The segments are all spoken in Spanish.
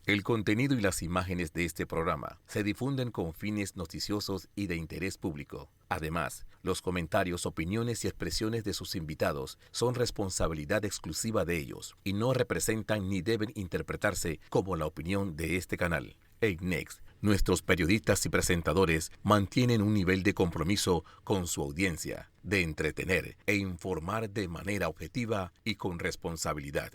El contenido y las imágenes de este programa se difunden con fines noticiosos y de interés público. Además, los comentarios, opiniones y expresiones de sus invitados son responsabilidad exclusiva de ellos y no representan ni deben interpretarse como la opinión de este canal. EICNEX, nuestros periodistas y presentadores mantienen un nivel de compromiso con su audiencia, de entretener e informar de manera objetiva y con responsabilidad.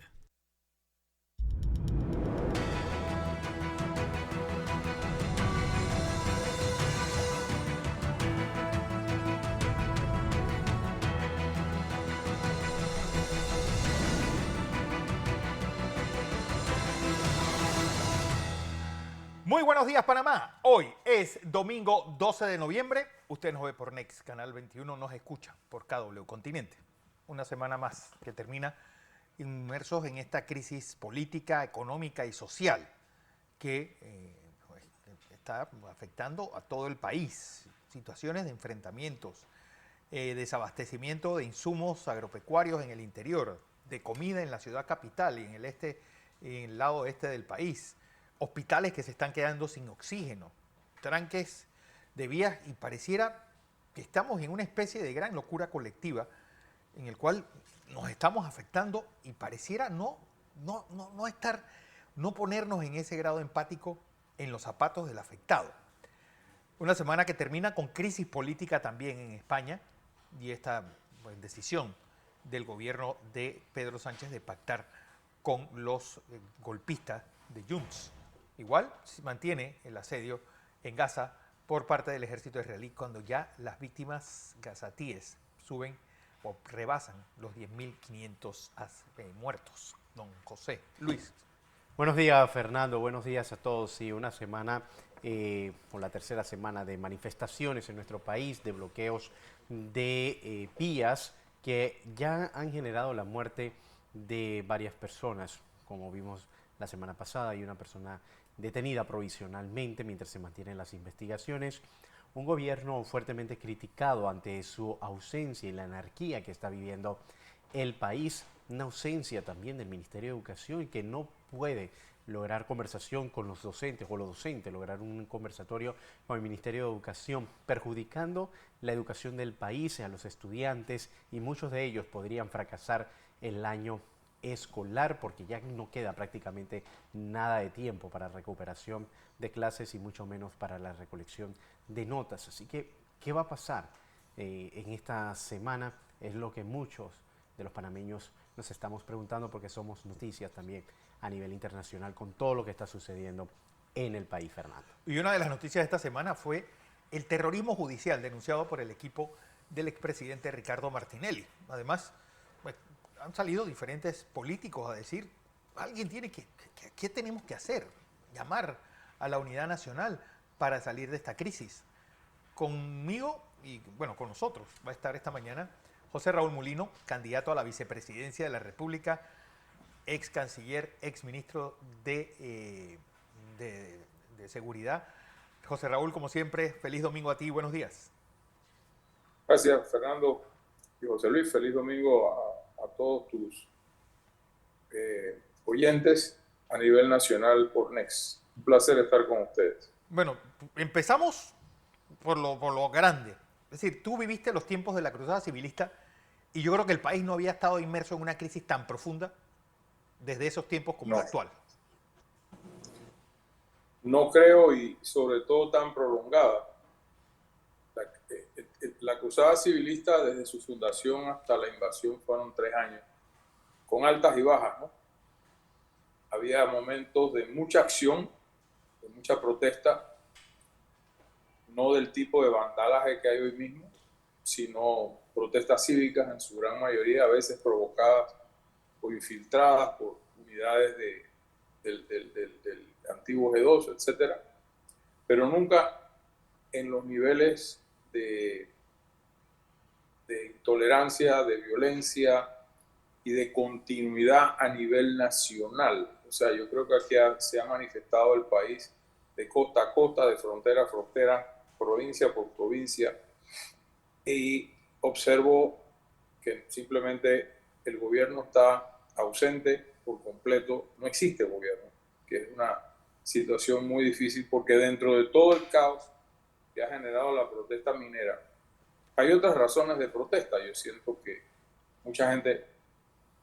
Muy buenos días, Panamá. Hoy es domingo 12 de noviembre. Usted nos ve por Next, Canal 21, nos escucha por KW Continente. Una semana más que termina inmersos en esta crisis política, económica y social que está afectando a todo el país. Situaciones de enfrentamientos, desabastecimiento de insumos agropecuarios en el interior, de comida en la ciudad capital y en el lado este del país, hospitales que se están quedando sin oxígeno, tranques de vías y pareciera que estamos en una especie de gran locura colectiva en el cual nos estamos afectando y pareciera no ponernos en ese grado empático en los zapatos del afectado. Una semana que termina con crisis política también en España y esta decisión del gobierno de Pedro Sánchez de pactar con los golpistas de Junts. Igual se mantiene el asedio en Gaza por parte del ejército israelí cuando ya las víctimas gazatíes suben o rebasan los 10.500 muertos. Don José Luis. Buenos días, Fernando. Buenos días a todos. Sí, una semana, por la tercera semana de manifestaciones en nuestro país, de bloqueos de vías que ya han generado la muerte de varias personas. Como vimos la semana pasada, hay una persona detenida provisionalmente mientras se mantienen las investigaciones. Un gobierno fuertemente criticado ante su ausencia y la anarquía que está viviendo el país. Una ausencia también del Ministerio de Educación que no puede lograr conversación con los docentes o los docentes, lograr un conversatorio con el Ministerio de Educación, perjudicando la educación del país a los estudiantes y muchos de ellos podrían fracasar el año escolar porque ya no queda prácticamente nada de tiempo para recuperación de clases y mucho menos para la recolección de notas. Así que, ¿qué va a pasar en esta semana? Es lo que muchos de los panameños nos estamos preguntando porque somos noticias también a nivel internacional con todo lo que está sucediendo en el país, Fernando. Y una de las noticias de esta semana fue el terrorismo judicial denunciado por el equipo del expresidente Ricardo Martinelli. Además, pues, han salido diferentes políticos a decir, alguien tiene ¿qué tenemos que hacer? Llamar a la unidad nacional para salir de esta crisis. Conmigo y bueno, con nosotros va a estar esta mañana José Raúl Mulino, candidato a la vicepresidencia de la República, ex canciller, ex ministro de Seguridad. José Raúl, como siempre, feliz domingo a ti, buenos días. Gracias, Fernando y José Luis. Feliz domingo a todos tus oyentes a nivel nacional por Next. Un placer estar con ustedes. Bueno, empezamos por lo grande. Es decir, tú viviste los tiempos de la cruzada civilista y yo creo que el país no había estado inmerso en una crisis tan profunda desde esos tiempos como la actual. No creo, y sobre todo tan prolongada. La cruzada civilista desde su fundación hasta la invasión fueron 3 años, con altas y bajas, ¿no? Había momentos de mucha acción, de mucha protesta, no del tipo de vandalaje que hay hoy mismo, sino protestas cívicas en su gran mayoría, a veces provocadas o infiltradas por unidades del antiguo G2, etc. Pero nunca en los niveles de intolerancia, de violencia y de continuidad a nivel nacional. O sea, yo creo que aquí se ha manifestado el país de costa a costa, de frontera a frontera, provincia por provincia, y observo que simplemente el gobierno está ausente por completo, no existe gobierno, que es una situación muy difícil porque dentro de todo el caos que ha generado la protesta minera, hay otras razones de protesta. Yo siento que mucha gente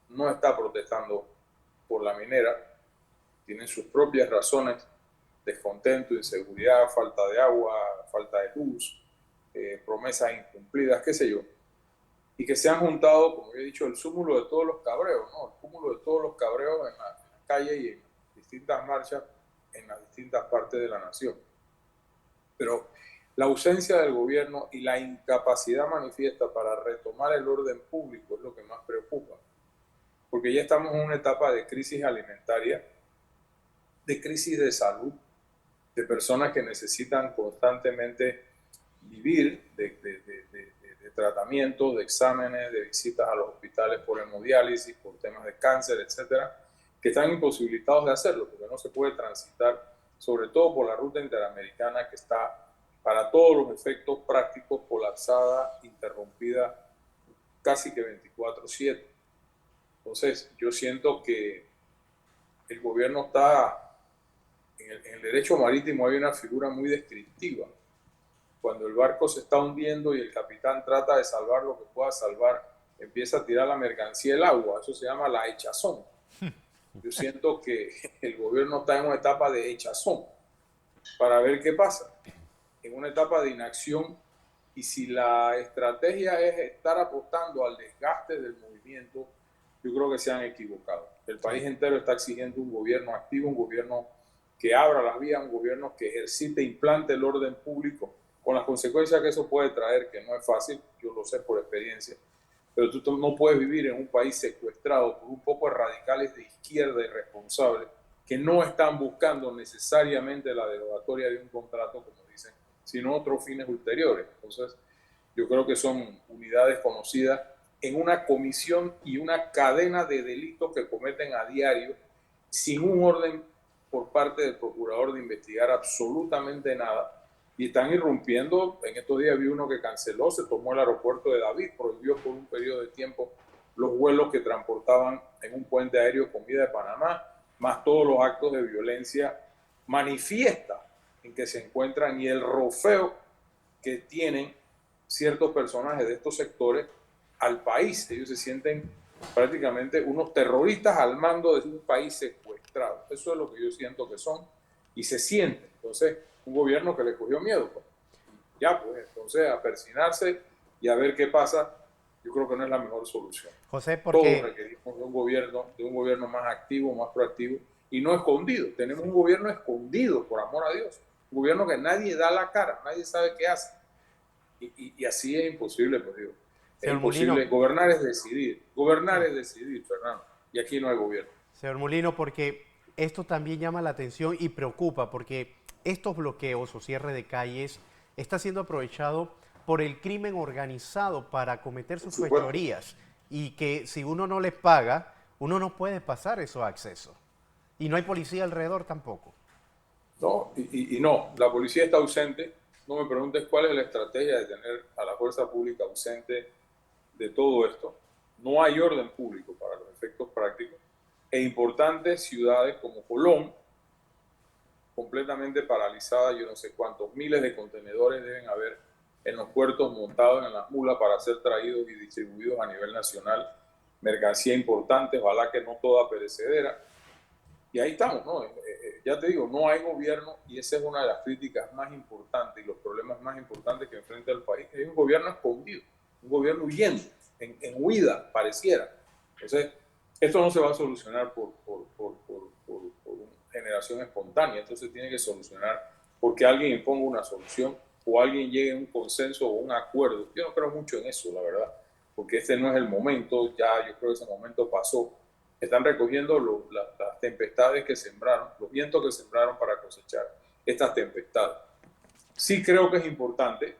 no está protestando por la minera, tienen sus propias razones, descontento, inseguridad, falta de agua, falta de luz, promesas incumplidas, qué sé yo, y que se han juntado, como he dicho, el cúmulo de todos los cabreos, ¿no? El cúmulo de todos los cabreos en la calle y en distintas marchas en las distintas partes de la nación. Pero la ausencia del gobierno y la incapacidad manifiesta para retomar el orden público es lo que más preocupa, porque ya estamos en una etapa de crisis alimentaria, de crisis de salud, de personas que necesitan constantemente vivir de tratamientos, de exámenes, de visitas a los hospitales por hemodiálisis, por temas de cáncer, etcétera, que están imposibilitados de hacerlo, porque no se puede transitar, sobre todo por la ruta interamericana que está, para todos los efectos prácticos, colapsada, interrumpida, casi que 24/7. Entonces, yo siento que el gobierno está, en el derecho marítimo hay una figura muy descriptiva. Cuando el barco se está hundiendo y el capitán trata de salvar lo que pueda salvar, empieza a tirar la mercancía al agua. Eso se llama la echazón. Yo siento que el gobierno está en una etapa de echazón para ver qué pasa, en una etapa de inacción, y si la estrategia es estar apostando al desgaste del movimiento, yo creo que se han equivocado. El país entero está exigiendo un gobierno activo, un gobierno que abra las vías, un gobierno que ejercite, implante el orden público, con las consecuencias que eso puede traer, que no es fácil, yo lo sé por experiencia. Pero tú no puedes vivir en un país secuestrado por un poco de radicales de izquierda irresponsables que no están buscando necesariamente la derogatoria de un contrato, como dicen, sino otros fines ulteriores. Entonces, yo creo que son unidades conocidas en una comisión y una cadena de delitos que cometen a diario sin un orden por parte del procurador de investigar absolutamente nada, y están irrumpiendo. En estos días vi uno que canceló, se tomó el aeropuerto de David, prohibió por un periodo de tiempo los vuelos que transportaban en un puente aéreo comida de Panamá, más todos los actos de violencia manifiesta en que se encuentran y el rofeo que tienen ciertos personajes de estos sectores al país. Ellos se sienten prácticamente unos terroristas al mando de un país secuestrado. Eso es lo que yo siento que son y se sienten. Entonces, un gobierno que le cogió miedo, pues. Ya, pues, entonces a persinarse y a ver qué pasa, yo creo que no es la mejor solución. José, porque Todos requerimos de un gobierno más activo, más proactivo y no escondido. Tenemos un gobierno escondido, por amor a Dios. Un gobierno que nadie da la cara, nadie sabe qué hace. Y así es imposible, pues digo. Es imposible. Molino, Gobernar es decidir, Fernando. Y aquí no hay gobierno. señor Molino, porque esto también llama la atención y preocupa, porque estos bloqueos o cierre de calles está siendo aprovechado por el crimen organizado para cometer sus fechorías, y que si uno no les paga, uno no puede pasar esos accesos. Y no hay policía alrededor tampoco. No, y no, la policía está ausente. No me preguntes cuál es la estrategia de tener a la fuerza pública ausente de todo esto. No hay orden público para los efectos prácticos. E importantes ciudades como Colón, completamente paralizada, yo no sé cuántos miles de contenedores deben haber en los puertos montados en las mulas para ser traídos y distribuidos a nivel nacional. Mercancía importante, ojalá que no toda perecedera. Y ahí estamos, ¿no? Ya te digo, no hay gobierno, y esa es una de las críticas más importantes y los problemas más importantes que enfrenta el país. Es un gobierno escondido, un gobierno huyendo, en huida, pareciera. Entonces, esto no se va a solucionar por generación espontánea. Entonces tiene que solucionar porque alguien imponga una solución o alguien llegue a un consenso o un acuerdo. Yo no creo mucho en eso, la verdad, porque este no es el momento. Ya yo creo que ese momento pasó. Están recogiendo las tempestades que sembraron, los vientos que sembraron para cosechar estas tempestades. Sí creo que es importante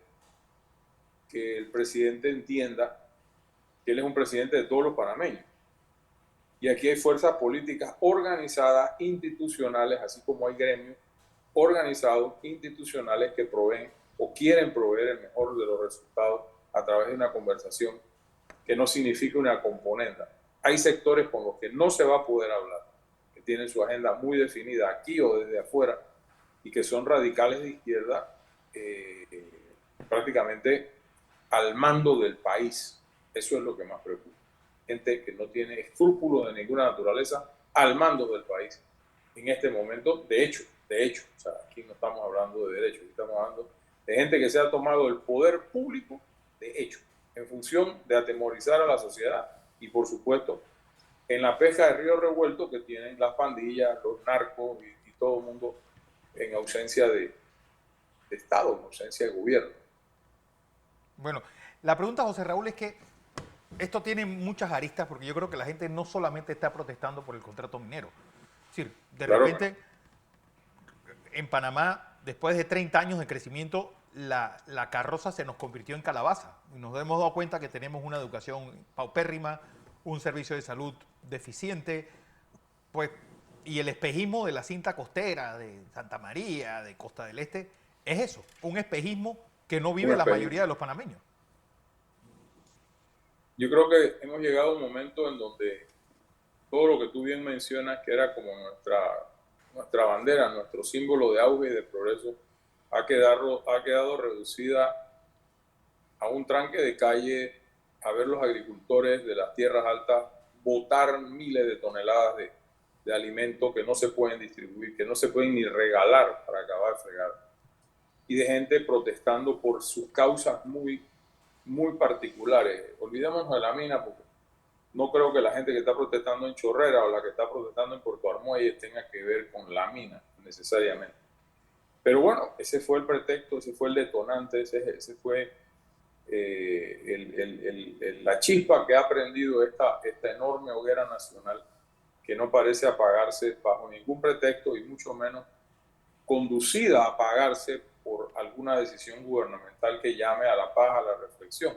que el presidente entienda que él es un presidente de todos los panameños. Y aquí hay fuerzas políticas organizadas, institucionales, así como hay gremios organizados, institucionales que proveen o quieren proveer el mejor de los resultados a través de una conversación que no signifique una componenda. Hay sectores con los que no se va a poder hablar, que tienen su agenda muy definida aquí o desde afuera y que son radicales de izquierda prácticamente al mando del país. Eso es lo que más preocupa. Gente que no tiene escrúpulos de ninguna naturaleza al mando del país en este momento. De hecho, o sea, aquí no estamos hablando de derechos, aquí estamos hablando de gente que se ha tomado el poder público de hecho, en función de atemorizar a la sociedad y, por supuesto, en la pesca de río revuelto que tienen las pandillas, los narcos y todo el mundo en ausencia de Estado, en ausencia de gobierno. Bueno, la pregunta, José Raúl, es que esto tiene muchas aristas porque yo creo que la gente no solamente está protestando por el contrato minero. Es decir, de repente, en Panamá, después de 30 años de crecimiento, la carroza se nos convirtió en calabaza. Y nos hemos dado cuenta que tenemos una educación paupérrima, un servicio de salud deficiente, pues, y el espejismo de la cinta costera de Santa María, de Costa del Este, es eso, un espejismo que no vive la mayoría de los panameños. Yo creo que hemos llegado a un momento en donde todo lo que tú bien mencionas, que era como nuestra bandera, nuestro símbolo de auge y de progreso, ha quedado reducida a un tranque de calle, a ver los agricultores de las tierras altas botar miles de toneladas de alimentos que no se pueden distribuir, que no se pueden ni regalar para acabar de fregar, y de gente protestando por sus causas muy, muy particulares. Olvidémonos de la mina, porque no creo que la gente que está protestando en Chorrera o la que está protestando en Puerto Armuelles tenga que ver con la mina necesariamente. Pero bueno, ese fue el pretexto, ese fue el detonante, ese fue la chispa que ha prendido esta enorme hoguera nacional que no parece apagarse bajo ningún pretexto y mucho menos conducida a apagarse por alguna decisión gubernamental que llame a la paz, a la reflexión.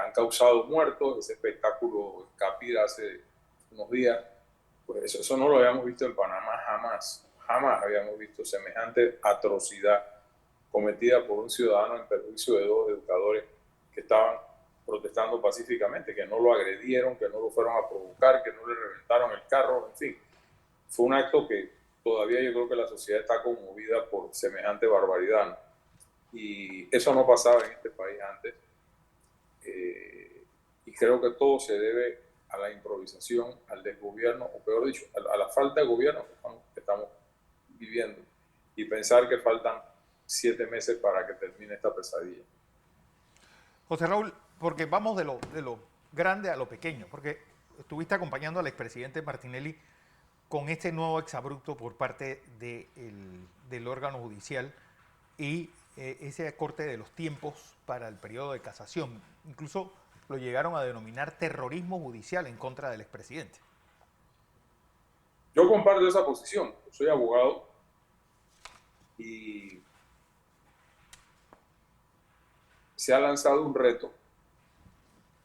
Han causado muertos, ese espectáculo en Capira hace unos días, pues eso no lo habíamos visto en Panamá jamás habíamos visto semejante atrocidad cometida por un ciudadano en perjuicio de dos educadores que estaban protestando pacíficamente, que no lo agredieron, que no lo fueron a provocar, que no le reventaron el carro, en fin. Fue un acto que todavía yo creo que la sociedad está conmovida por semejante barbaridad, ¿no? Y eso no pasaba en este país antes. Y creo que todo se debe a la improvisación, al desgobierno, o peor dicho, a la falta de gobierno que estamos viviendo. Y pensar que faltan 7 meses para que termine esta pesadilla. José Raúl, porque vamos de lo grande a lo pequeño, porque estuviste acompañando al expresidente Martinelli con este nuevo exabrupto por parte del órgano judicial y ese corte de los tiempos para el periodo de casación. Incluso lo llegaron a denominar terrorismo judicial en contra del expresidente. Yo comparto esa posición. Soy abogado y se ha lanzado un reto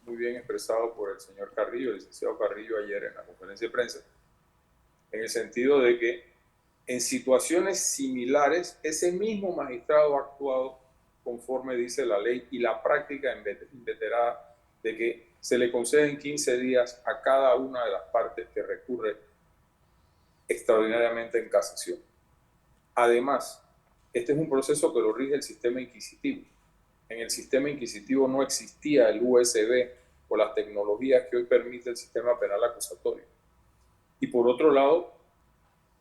muy bien expresado por el señor Carrillo, el licenciado Carrillo, ayer en la conferencia de prensa, en el sentido de que en situaciones similares ese mismo magistrado ha actuado conforme dice la ley y la práctica inveterada de que se le conceden 15 días a cada una de las partes que recurre extraordinariamente en casación. Además, este es un proceso que lo rige el sistema inquisitivo. En el sistema inquisitivo no existía el USB o las tecnologías que hoy permite el sistema penal acusatorio. Y por otro lado,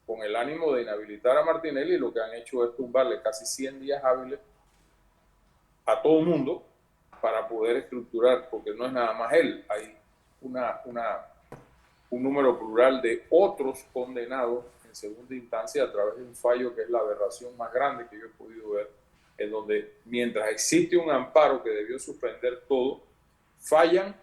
con el ánimo de inhabilitar a Martinelli, lo que han hecho es tumbarle casi 100 días hábiles a todo el mundo para poder estructurar, porque no es nada más él, hay un número plural de otros condenados en segunda instancia a través de un fallo que es la aberración más grande que yo he podido ver, en donde mientras existe un amparo que debió suspender todo, fallan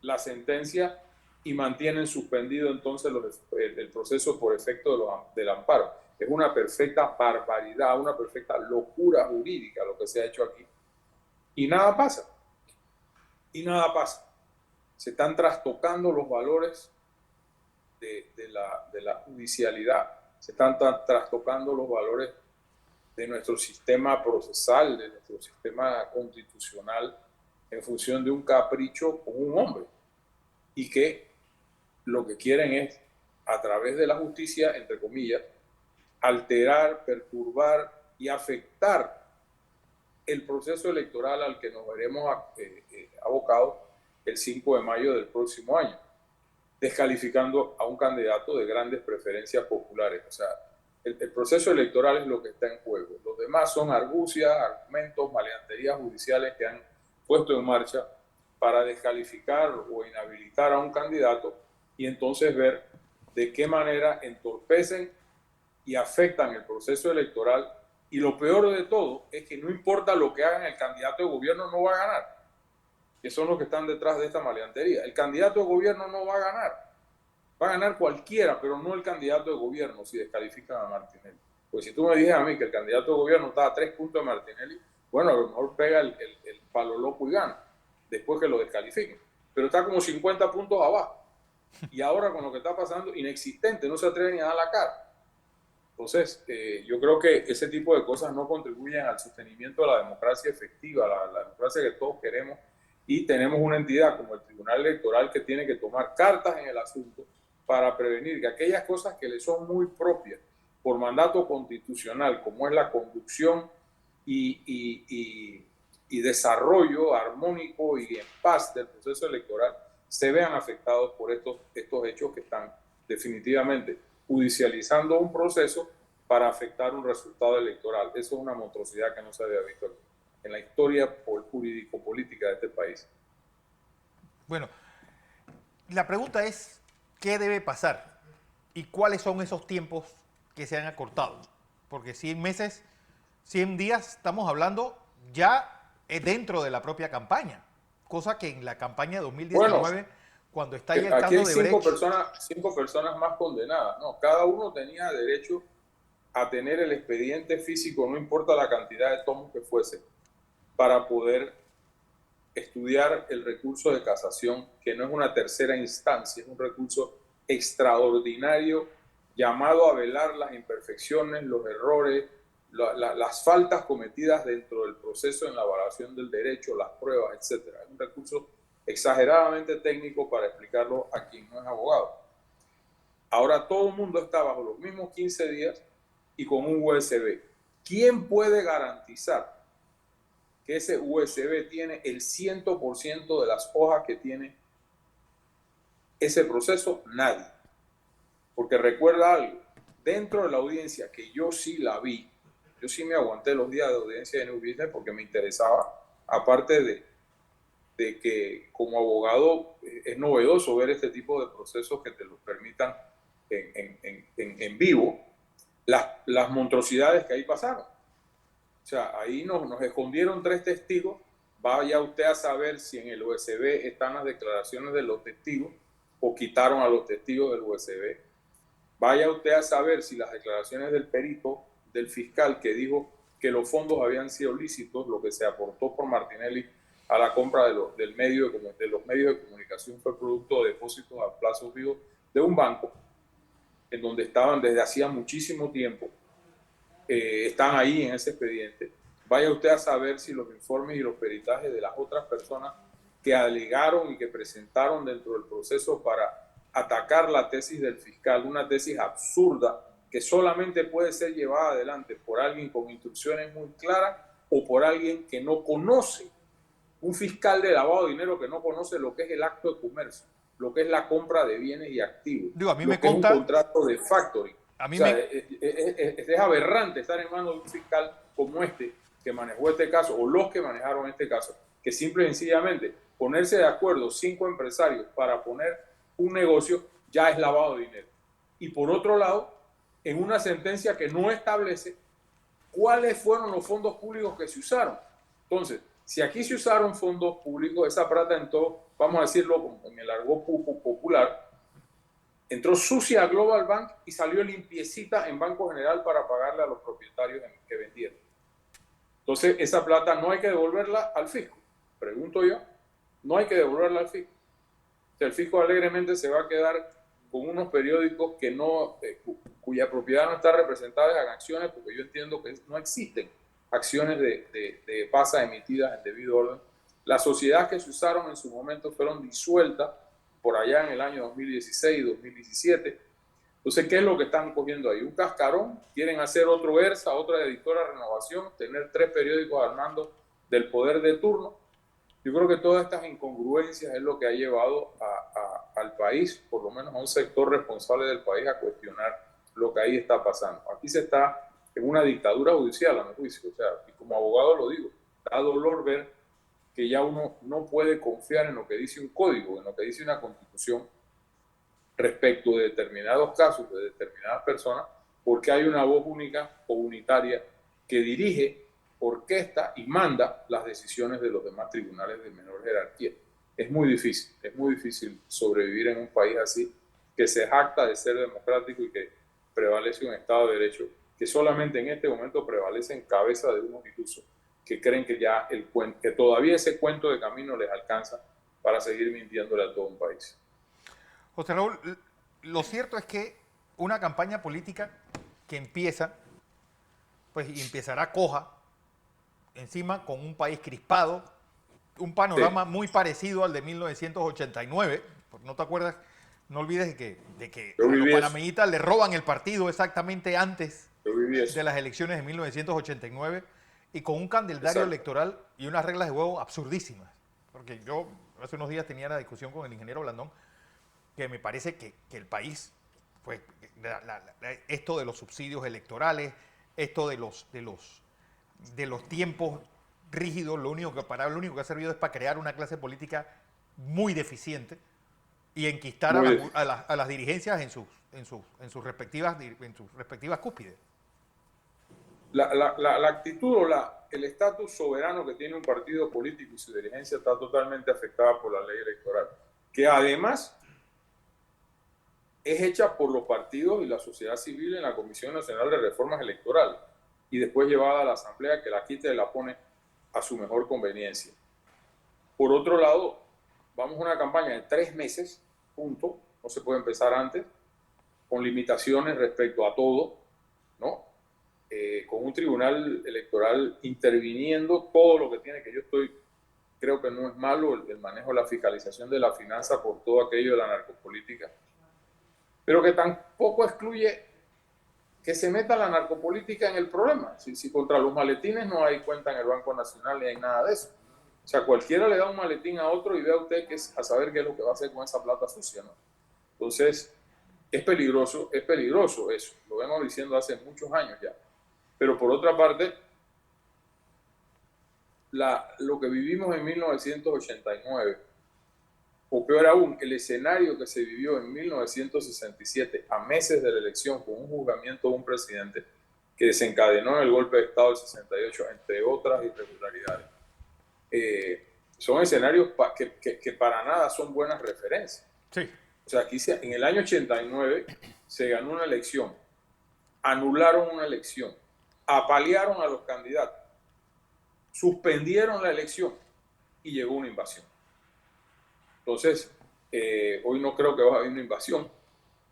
la sentencia y mantienen suspendido entonces el proceso por efecto del amparo. Es una perfecta barbaridad, una perfecta locura jurídica lo que se ha hecho aquí. Y nada pasa. Y nada pasa. Se están trastocando los valores de la judicialidad. Se están trastocando los valores de nuestro sistema procesal, de nuestro sistema constitucional, en función de un capricho con un hombre. Y que lo que quieren es a través de la justicia, entre comillas, alterar, perturbar y afectar el proceso electoral al que nos veremos abocados el 5 de mayo del próximo año, descalificando a un candidato de grandes preferencias populares. O sea, el proceso electoral es lo que está en juego. Los demás son argucias, argumentos, maleanterías judiciales que han puesto en marcha para descalificar o inhabilitar a un candidato y entonces ver de qué manera entorpecen y afectan el proceso electoral. Y lo peor de todo es que no importa lo que hagan, el candidato de gobierno no va a ganar, que son los que están detrás de esta maleantería. El candidato de gobierno no va a ganar. Va a ganar cualquiera, pero no el candidato de gobierno si descalifican a Martinelli. Pues si tú me dices a mí que el candidato de gobierno está a 3 puntos de Martinelli, bueno, a lo mejor pega el palo loco y gana, después que lo descalifiquen. Pero está como 50 puntos abajo. Y ahora con lo que está pasando, inexistente, no se atreve ni a dar la cara. Entonces, yo creo que ese tipo de cosas no contribuyen al sostenimiento de la democracia efectiva, la democracia que todos queremos, y tenemos una entidad como el Tribunal Electoral que tiene que tomar cartas en el asunto para prevenir que aquellas cosas que le son muy propias por mandato constitucional, como es la conducción y desarrollo armónico y en paz del proceso electoral, se vean afectados por estos hechos que están definitivamente judicializando un proceso para afectar un resultado electoral. Eso es una monstruosidad que no se había visto en la historia jurídico-política de este país. Bueno, la pregunta es, ¿qué debe pasar? ¿Y cuáles son esos tiempos que se han acortado? Porque 100 meses, 100 días, estamos hablando ya dentro de la propia campaña, cosa que en la campaña de 2019, bueno, cuando está ahí el caso de Brecht... cinco personas más condenadas. No, cada uno tenía derecho a tener el expediente físico, no importa la cantidad de tomos que fuese, para poder estudiar el recurso de casación, que no es una tercera instancia, es un recurso extraordinario llamado a velar las imperfecciones, los errores, las faltas cometidas dentro del proceso en la evaluación del derecho, las pruebas, etc. Es un recurso exageradamente técnico para explicarlo a quien no es abogado. Ahora todo el mundo está bajo los mismos 15 días y con un USB. ¿Quién puede garantizar que ese USB tiene el 100% de las hojas que tiene ese proceso? Nadie. Porque recuerda algo, dentro de la audiencia, que yo sí la vi, yo sí me aguanté los días de audiencia de New Business porque me interesaba, aparte de que como abogado es novedoso ver este tipo de procesos que te los permitan en vivo, las monstruosidades que ahí pasaron. O sea, ahí nos escondieron 3 testigos. Vaya usted a saber si en el USB están las declaraciones de los testigos o quitaron a los testigos del USB. Vaya usted a saber si las declaraciones del perito, del fiscal que dijo que los fondos habían sido lícitos, lo que se aportó por Martinelli a la compra de los medios de comunicación fue producto de depósitos a plazos fijos de un banco en donde estaban desde hacía muchísimo tiempo. Están ahí en ese expediente. Vaya usted a saber si los informes y los peritajes de las otras personas que alegaron y que presentaron dentro del proceso para atacar la tesis del fiscal, una tesis absurda que solamente puede ser llevada adelante por alguien con instrucciones muy claras o por alguien que no conoce, un fiscal de lavado de dinero que no conoce lo que es el acto de comercio, lo que es la compra de bienes y activos, digo, a mí lo me que conta, es un contrato de factoring. A mí es aberrante estar en manos de un fiscal como este, que manejó este caso, o los que manejaron este caso, que simple y sencillamente ponerse de acuerdo 5 empresarios para poner un negocio ya es lavado de dinero. Y por otro lado, en una sentencia que no establece cuáles fueron los fondos públicos que se usaron. Entonces, si aquí se usaron fondos públicos, esa plata entró, vamos a decirlo en el argot popular, entró sucia a Global Bank y salió limpiecita en Banco General para pagarle a los propietarios que vendieron. Entonces, esa plata no hay que devolverla al fisco. Pregunto yo, no hay que devolverla al fisco. O sea, el fisco alegremente se va a quedar con unos periódicos que no, cuya propiedad no está representada en acciones, porque yo entiendo que no existen acciones de PASA emitidas en debido orden. Las sociedades que se usaron en su momento fueron disueltas por allá en el año 2016 y 2017. Entonces, ¿qué es lo que están cogiendo ahí? Un cascarón, quieren hacer otro ERSA, otra editora Renovación, tener 3 periódicos al mando del poder de turno. Yo creo que todas estas incongruencias es lo que ha llevado al país, por lo menos a un sector responsable del país, a cuestionar lo que ahí está pasando. Aquí se está en una dictadura judicial, a mi juicio. O sea, y como abogado lo digo, da dolor ver que ya uno no puede confiar en lo que dice un código, en lo que dice una constitución respecto de determinados casos, de determinadas personas, porque hay una voz única o unitaria que dirige, orquesta y manda las decisiones de los demás tribunales de menor jerarquía. Es muy difícil sobrevivir en un país así, que se jacta de ser democrático y que prevalece un Estado de Derecho, que solamente en este momento prevalece en cabeza de unos ilusos que creen que ya que todavía ese cuento de camino les alcanza para seguir mintiéndole a todo un país. José Raúl, lo cierto es que una campaña política que empieza, pues y empezará coja, encima con un país crispado, un panorama muy parecido al de 1989, porque no te acuerdas, no olvides de que a los panameñistas le roban el partido exactamente antes de las elecciones de 1989 y con un calendario electoral y unas reglas de juego absurdísimas. Porque yo hace unos días tenía la discusión con el ingeniero Blandón, que me parece que el país, pues, esto de los subsidios electorales, esto de los tiempos rígidos, lo único que ha servido es para crear una clase política muy deficiente y enquistar a las dirigencias en sus respectivas cúspides. La actitud o el estatus soberano que tiene un partido político y su dirigencia está totalmente afectada por la ley electoral, que además es hecha por los partidos y la sociedad civil en la Comisión Nacional de Reformas Electorales y después llevada a la Asamblea, que la quita y la pone a su mejor conveniencia. Por otro lado, vamos a una campaña de 3 meses, punto, no se puede empezar antes, con limitaciones respecto a todo, ¿no? Con un tribunal electoral interviniendo todo lo que tiene, que creo que no es malo el manejo de la fiscalización de la finanza por todo aquello de la narcopolítica, pero que tampoco excluye que se meta la narcopolítica en el problema. Si contra los maletines no hay cuenta en el Banco Nacional ni hay nada de eso. O sea, cualquiera le da un maletín a otro y vea usted a saber qué es lo que va a hacer con esa plata sucia, ¿no? Entonces, es peligroso eso. Lo vengo diciendo hace muchos años ya. Pero por otra parte, lo que vivimos en 1989, o peor aún, el escenario que se vivió en 1967, a meses de la elección, con un juzgamiento de un presidente que desencadenó el golpe de Estado del 68, entre otras irregularidades, son escenarios que para nada son buenas referencias. Sí. O sea, aquí en el año 89 se ganó una elección, anularon una elección, apalearon a los candidatos, suspendieron la elección y llegó una invasión. Entonces, hoy no creo que va a haber una invasión,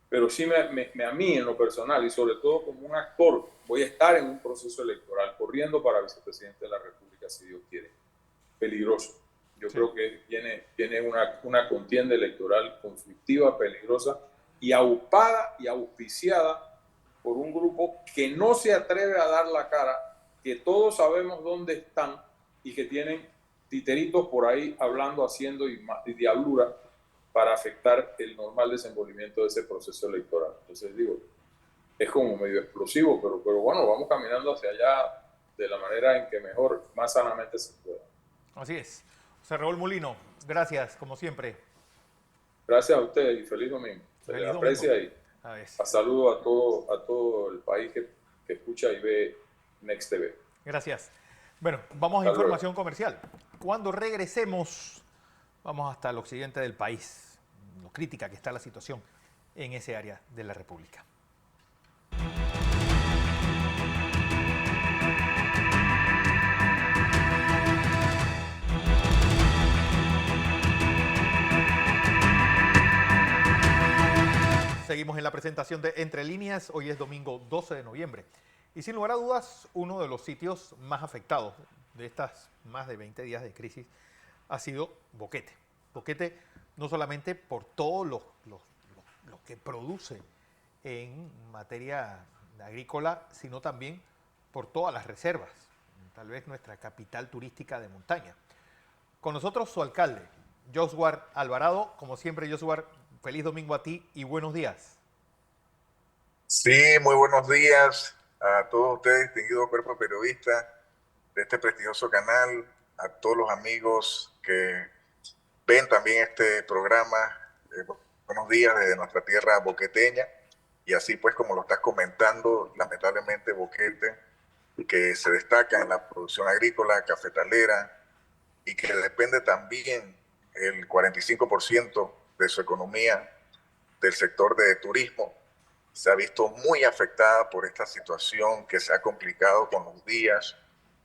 pero sí a mí en lo personal y sobre todo como un actor, voy a estar en un proceso electoral corriendo para vicepresidente de la República, si Dios quiere. Peligroso. Yo creo que tiene una contienda electoral conflictiva, peligrosa y aupada y auspiciada por un grupo que no se atreve a dar la cara, que todos sabemos dónde están y que tienen titeritos por ahí hablando, haciendo y diablura para afectar el normal desenvolvimiento de ese proceso electoral. Entonces digo, es como medio explosivo, pero bueno, vamos caminando hacia allá de la manera en que mejor, más sanamente se pueda. Así es. José Raúl Mulino, gracias, como siempre. Gracias a ustedes y feliz domingo. Se les aprecia y a saludo a todo el país que escucha y ve Next TV. Gracias. Bueno, vamos a información comercial. Cuando regresemos, vamos hasta el occidente del país. Lo crítica que está la situación en ese área de la República. Seguimos en la presentación de Entre Líneas. Hoy es domingo 12 de noviembre. Y sin lugar a dudas, uno de los sitios más afectados de estas más de 20 días de crisis ha sido Boquete. Boquete no solamente por todo lo que produce en materia agrícola, sino también por todas las reservas, tal vez nuestra capital turística de montaña. Con nosotros su alcalde, Josuar Alvarado. Como siempre, Josuar, feliz domingo a ti y buenos días. Sí, muy buenos días a todos ustedes, distinguido cuerpo periodista de este prestigioso canal, a todos los amigos que ven también este programa. Buenos días desde nuestra tierra boqueteña. Y así pues, como lo estás comentando, lamentablemente Boquete, que se destaca en la producción agrícola, cafetalera, y que depende también el 45% de su economía del sector de turismo, se ha visto muy afectada por esta situación que se ha complicado con los días,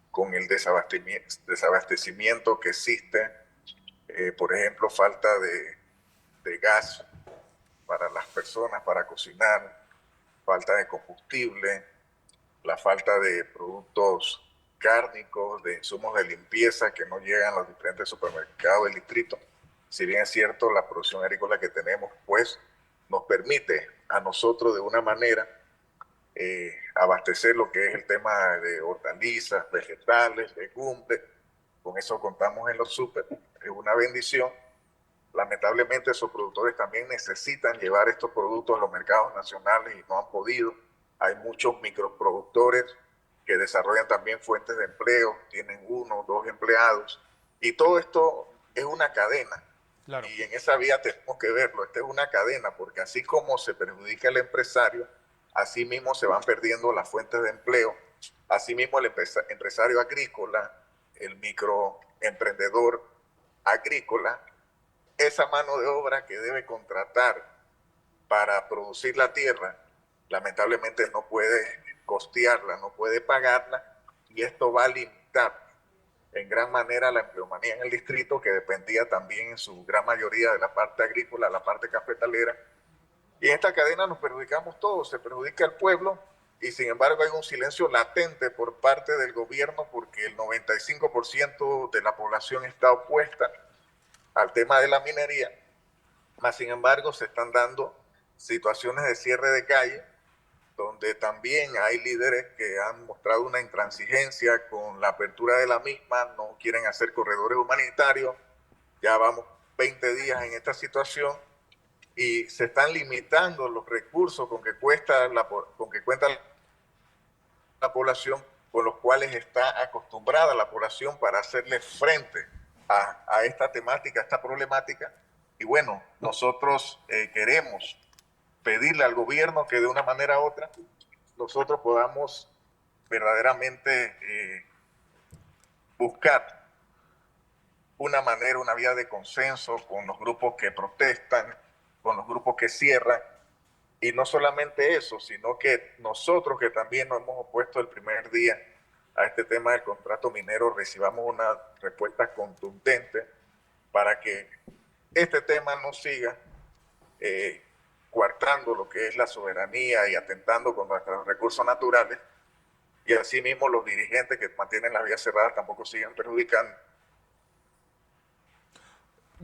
con el desabastecimiento que existe, por ejemplo, falta de gas para las personas para cocinar, falta de combustible, la falta de productos cárnicos, de insumos de limpieza que no llegan a los diferentes supermercados del distrito. Si bien es cierto, la producción agrícola que tenemos, pues, nos permite a nosotros de una manera abastecer lo que es el tema de hortalizas, vegetales, legumbres. Con eso contamos en los súper, es una bendición. Lamentablemente esos productores también necesitan llevar estos productos a los mercados nacionales y no han podido. Hay muchos microproductores que desarrollan también fuentes de empleo, tienen 1 o 2 empleados, y todo esto es una cadena. Claro. Y en esa vía tenemos que verlo, esta es una cadena, porque así como se perjudica el empresario, así mismo se van perdiendo las fuentes de empleo, así mismo el empresario agrícola, el microemprendedor agrícola, esa mano de obra que debe contratar para producir la tierra, lamentablemente no puede costearla, no puede pagarla, y esto va a limitar en gran manera la empleomanía en el distrito, que dependía también en su gran mayoría de la parte agrícola, la parte cafetalera. Y en esta cadena nos perjudicamos todos, se perjudica el pueblo, y sin embargo hay un silencio latente por parte del gobierno, porque el 95% de la población está opuesta al tema de la minería, mas sin embargo se están dando situaciones de cierre de calle, donde también hay líderes que han mostrado una intransigencia con la apertura de la misma, no quieren hacer corredores humanitarios. Ya vamos 20 días en esta situación y se están limitando los recursos con que cuenta la población, con los cuales está acostumbrada la población para hacerle frente a esta temática, a esta problemática. Y bueno, nosotros queremos pedirle al gobierno que de una manera u otra nosotros podamos verdaderamente buscar una manera, una vía de consenso con los grupos que protestan, con los grupos que cierran, y no solamente eso, sino que nosotros que también nos hemos opuesto el primer día a este tema del contrato minero, recibamos una respuesta contundente para que este tema no siga coartando lo que es la soberanía y atentando con nuestros recursos naturales, y asimismo los dirigentes que mantienen las vías cerradas tampoco sigan perjudicando.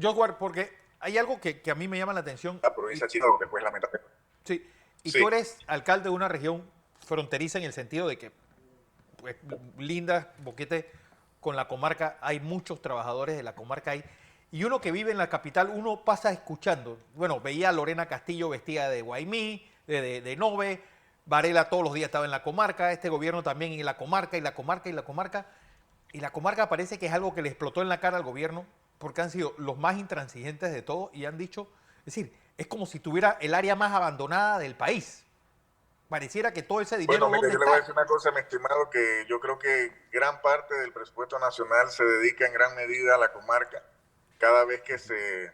Josuar, porque hay algo que a mí me llama la atención. La provincia de China, donde pues lamentablemente. Sí, y sí. Tú eres alcalde de una región fronteriza en el sentido de que, pues, linda, Boquete, con la comarca, hay muchos trabajadores de la comarca ahí. Y uno que vive en la capital, uno pasa escuchando. Bueno, veía a Lorena Castillo vestida de Guaymí, de Nove. Varela todos los días estaba en la comarca. Este gobierno también en la comarca, y la comarca, y la comarca. Y la comarca parece que es algo que le explotó en la cara al gobierno, porque han sido los más intransigentes de todo y han dicho, es decir, es como si tuviera el área más abandonada del país. Pareciera que todo ese dinero... Bueno, mire, yo le voy a decir una cosa, mi estimado, que yo creo que gran parte del presupuesto nacional se dedica en gran medida a la comarca. Cada vez que se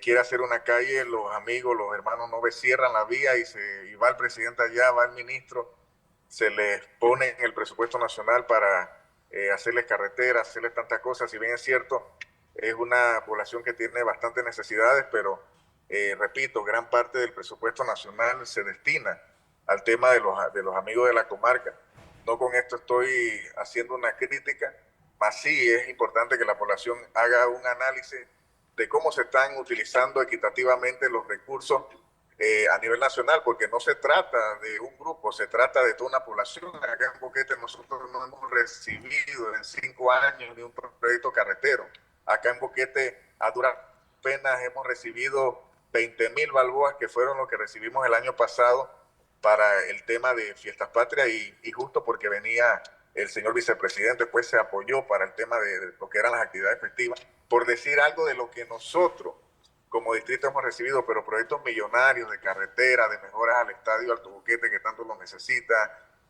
quiere hacer una calle, los amigos, los hermanos no cierran la vía y va el presidente allá, va el ministro, se les pone en el presupuesto nacional para hacerles carreteras, hacerles tantas cosas. Si bien es cierto, es una población que tiene bastantes necesidades, pero repito, gran parte del presupuesto nacional se destina al tema de los amigos de la comarca. No con esto estoy haciendo una crítica, mas sí es importante que la población haga un análisis de cómo se están utilizando equitativamente los recursos a nivel nacional, porque no se trata de un grupo, se trata de toda una población. Acá en Boquete nosotros no hemos recibido en 5 años ni un proyecto carretero. Acá en Boquete a duras penas hemos recibido 20.000 balboas, que fueron lo que recibimos el año pasado para el tema de Fiestas Patrias, y justo porque venía el señor vicepresidente, pues se apoyó para el tema de lo que eran las actividades festivas, por decir algo de lo que nosotros como distrito hemos recibido, pero proyectos millonarios de carretera, de mejoras al estadio Alto Boquete, que tanto lo necesita,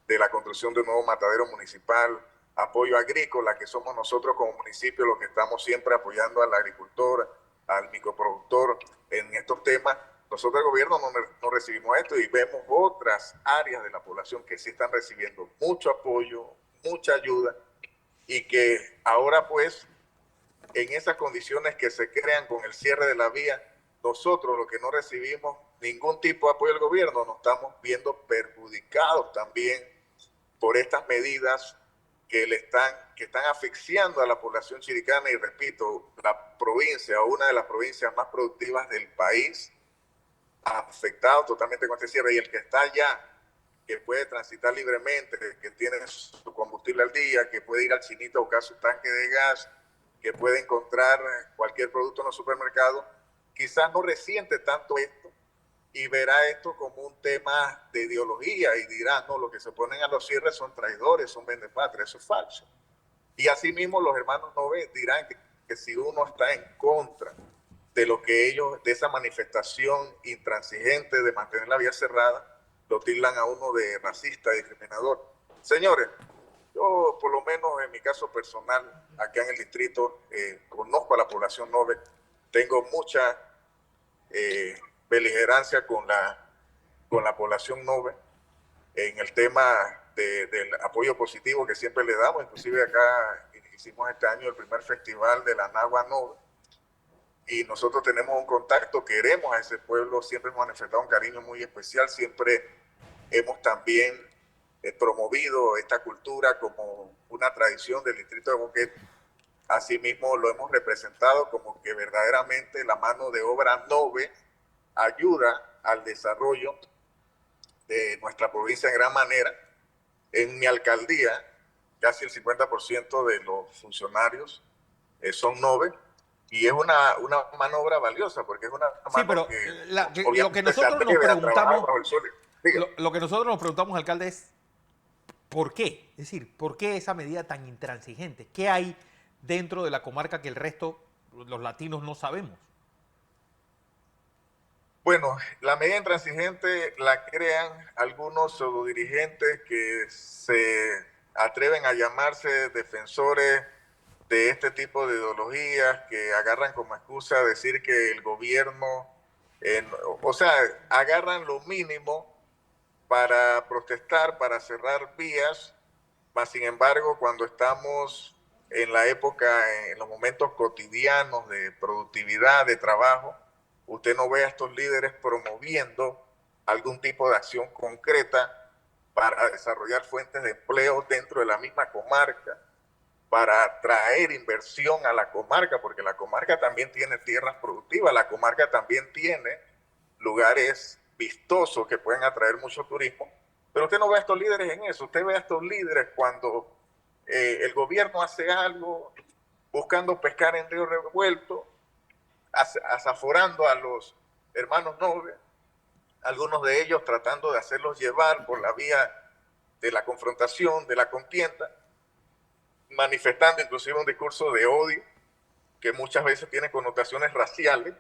de la construcción de un nuevo matadero municipal, apoyo agrícola, que somos nosotros como municipio los que estamos siempre apoyando al agricultor, al microproductor en estos temas. Nosotros el gobierno no recibimos esto, y vemos otras áreas de la población que sí están recibiendo mucho apoyo, mucha ayuda, y que ahora pues en esas condiciones que se crean con el cierre de la vía, nosotros los que no recibimos ningún tipo de apoyo del gobierno nos estamos viendo perjudicados también por estas medidas que están asfixiando a la población chiricana. Y repito, la provincia, una de las provincias más productivas del país, afectado totalmente con este cierre, y el que está allá, que puede transitar libremente, que tiene su combustible al día, que puede ir al chinito a buscar su tanque de gas, que puede encontrar cualquier producto en los supermercados, quizás no resiente tanto esto y verá esto como un tema de ideología y dirá, no, los que se ponen a los cierres son traidores, son vendepatrias. Eso es falso. Y asimismo los hermanos Nove dirán que si uno está en contra de lo que ellos, de esa manifestación intransigente de mantener la vía cerrada, lo tildan a uno de racista, discriminador. Señores, yo por lo menos en mi caso personal, acá en el distrito, conozco a la población Nove, tengo mucha beligerancia con la población Nove en el tema del apoyo positivo que siempre le damos. Inclusive acá hicimos este año el primer festival de la Nagua Nove, y nosotros tenemos un contacto, queremos a ese pueblo, siempre hemos manifestado un cariño muy especial, siempre hemos también promovido esta cultura como una tradición del distrito de Boquete. Asimismo lo hemos representado como que verdaderamente la mano de obra Nove ayuda al desarrollo de nuestra provincia en gran manera. En mi alcaldía, casi el 50% de los funcionarios son Nove, y es una mano de obra valiosa, porque es una mano Sí, pero que lo que nosotros nos preguntamos, lo que nosotros nos preguntamos, alcalde, es ¿por qué? Es decir, ¿por qué esa medida tan intransigente? ¿Qué hay dentro de la comarca que el resto, los latinos, no sabemos? Bueno, la medida intransigente la crean algunos pseudodirigentes que se atreven a llamarse defensores de este tipo de ideologías, que agarran como excusa decir que el gobierno, o sea, agarran lo mínimo para protestar, para cerrar vías, mas sin embargo, cuando estamos en la época, en los momentos cotidianos de productividad, de trabajo, usted no ve a estos líderes promoviendo algún tipo de acción concreta para desarrollar fuentes de empleo dentro de la misma comarca, para traer inversión a la comarca, porque la comarca también tiene tierras productivas, la comarca también tiene lugares vistosos que pueden atraer mucho turismo, pero usted no ve a estos líderes en eso. Usted ve a estos líderes cuando el gobierno hace algo buscando pescar en río revuelto, asaforando a los hermanos Nove, algunos de ellos tratando de hacerlos llevar por la vía de la confrontación, de la contienda, manifestando inclusive un discurso de odio que muchas veces tiene connotaciones raciales,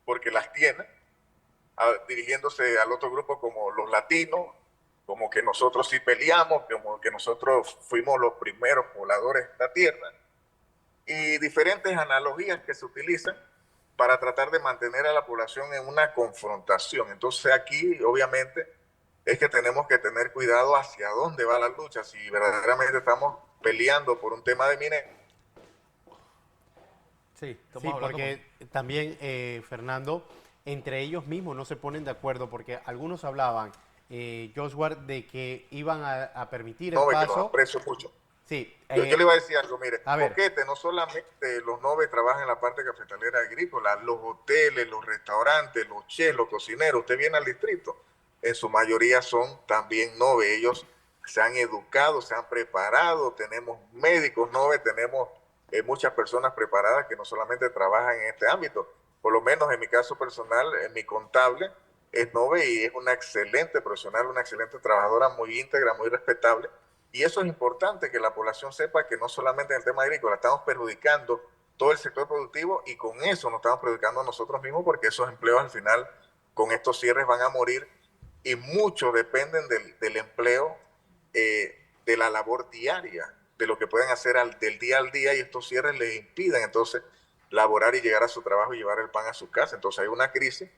porque las tiene, dirigiéndose al otro grupo como los latinos, como que nosotros sí peleamos, como que nosotros fuimos los primeros pobladores de esta tierra, y diferentes analogías que se utilizan para tratar de mantener a la población en una confrontación. Entonces aquí obviamente es que tenemos que tener cuidado hacia dónde va la lucha, si verdaderamente estamos peleando por un tema de minería. Sí, porque también, Fernando, entre ellos mismos no se ponen de acuerdo, porque algunos hablaban, Joshua, de que iban a permitir el paso. Que los aprecio mucho. Sí. Yo le iba a decir algo, mire, A ver. Boquete, no solamente los noves trabajan en la parte cafetalera agrícola, los hoteles, los restaurantes, los chefs, los cocineros, usted viene al distrito, en su mayoría son también noves, ellos se han educado, se han preparado, tenemos médicos noves, tenemos muchas personas preparadas que no solamente trabajan en este ámbito, por lo menos en mi caso personal, en mi contable, es nove y es una excelente profesional, una excelente trabajadora, muy íntegra, muy respetable. Y eso es importante que la población sepa que no solamente en el tema agrícola estamos perjudicando todo el sector productivo y con eso nos estamos perjudicando a nosotros mismos porque esos empleos al final con estos cierres van a morir y muchos dependen del empleo, de la labor diaria, de lo que pueden hacer del día al día y estos cierres les impiden entonces laborar y llegar a su trabajo y llevar el pan a su casa. Entonces hay una crisis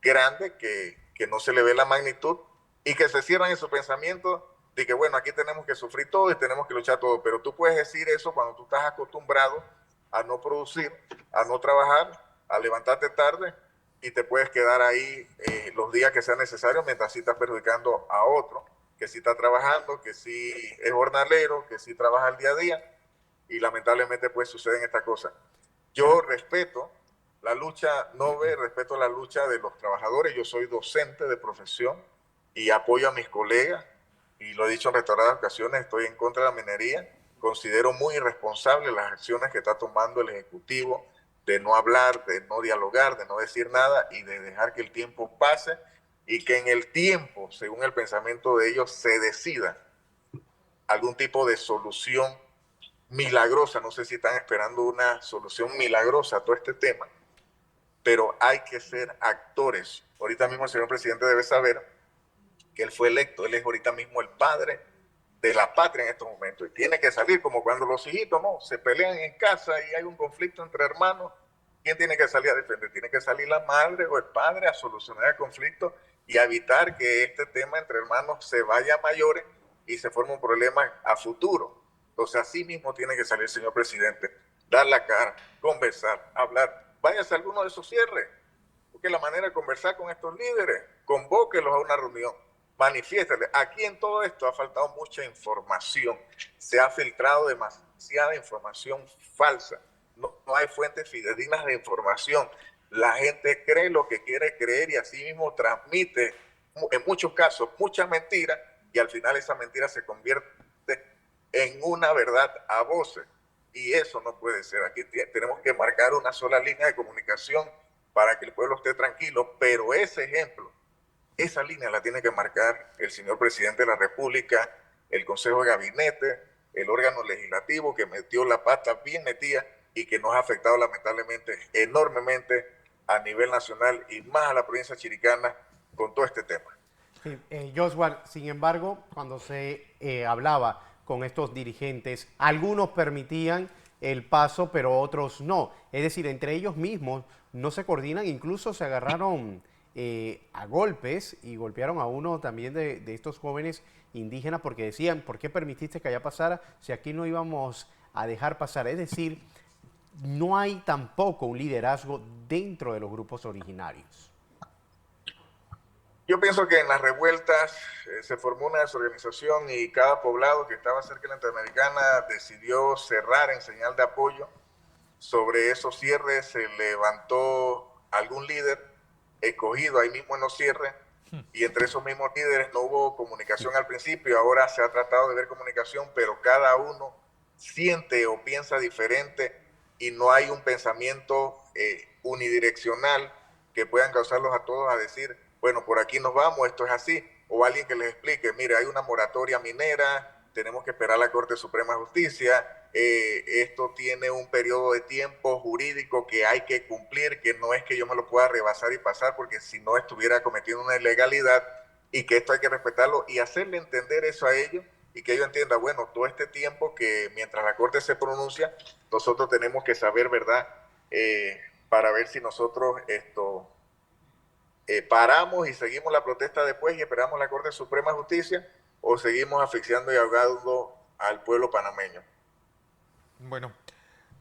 grande que no se le ve la magnitud y que se cierran en su pensamiento de que, bueno, aquí tenemos que sufrir todo y tenemos que luchar todo, pero tú puedes decir eso cuando tú estás acostumbrado a no producir, a no trabajar, a levantarte tarde y te puedes quedar ahí los días que sean necesarios mientras sí estás perjudicando a otro, que sí está trabajando, que sí es jornalero, que sí trabaja el día a día y lamentablemente pues suceden estas cosas. Yo respeto la lucha, respeto la lucha de los trabajadores, yo soy docente de profesión y apoyo a mis colegas, y lo he dicho en reiteradas ocasiones, estoy en contra de la minería, considero muy irresponsable las acciones que está tomando el Ejecutivo de no hablar, de no dialogar, de no decir nada y de dejar que el tiempo pase y que en el tiempo, según el pensamiento de ellos, se decida algún tipo de solución milagrosa. No sé si están esperando una solución milagrosa a todo este tema, pero hay que ser actores. Ahorita mismo el señor presidente debe saber que él fue electo, él es ahorita mismo el padre de la patria en estos momentos y tiene que salir como cuando los hijitos no se pelean en casa y hay un conflicto entre hermanos. ¿Quién tiene que salir a defender? Tiene que salir la madre o el padre a solucionar el conflicto y a evitar que este tema entre hermanos se vaya a mayores y se forme un problema a futuro. Entonces así mismo tiene que salir el señor presidente, dar la cara, conversar, hablar. Váyase a alguno de esos cierres, porque la manera de conversar con estos líderes, convóquelos a una reunión, manifiéstale. Aquí en todo esto ha faltado mucha información, se ha filtrado demasiada información falsa, no hay fuentes fidedignas de información, la gente cree lo que quiere creer y así mismo transmite en muchos casos muchas mentiras y al final esa mentira se convierte en una verdad a voces y eso no puede ser. Aquí tenemos que marcar una sola línea de comunicación para que el pueblo esté tranquilo, pero ese ejemplo, esa línea la tiene que marcar el señor presidente de la República, el Consejo de Gabinete, el órgano legislativo que metió la pata bien metida y que nos ha afectado lamentablemente enormemente a nivel nacional y más a la provincia chiricana con todo este tema. Sí, Joshua, sin embargo, cuando se hablaba con estos dirigentes, algunos permitían el paso, pero otros no. Es decir, entre ellos mismos no se coordinan, incluso se agarraron a golpes y golpearon a uno también de estos jóvenes indígenas porque decían, ¿por qué permitiste que allá pasara si aquí no íbamos a dejar pasar? Es decir, no hay tampoco un liderazgo dentro de los grupos originarios. Yo pienso que en las revueltas se formó una desorganización y cada poblado que estaba cerca de la Interamericana decidió cerrar en señal de apoyo. Sobre esos cierres se levantó algún líder escogido ahí mismo en los cierres y entre esos mismos líderes no hubo comunicación al principio, ahora se ha tratado de ver comunicación, pero cada uno siente o piensa diferente y no hay un pensamiento unidireccional que puedan causarlos a todos a decir, bueno, por aquí nos vamos, esto es así, o alguien que les explique, mire, hay una moratoria minera, tenemos que esperar a la Corte Suprema de Justicia, esto tiene un periodo de tiempo jurídico que hay que cumplir, que no es que yo me lo pueda rebasar y pasar, porque si no estuviera cometiendo una ilegalidad y que esto hay que respetarlo y hacerle entender eso a ellos y que ellos entiendan, bueno, todo este tiempo que mientras la Corte se pronuncia, nosotros tenemos que saber, ¿verdad? Para ver si nosotros paramos y seguimos la protesta después y esperamos la Corte Suprema de Justicia o seguimos asfixiando y ahogando al pueblo panameño. Bueno,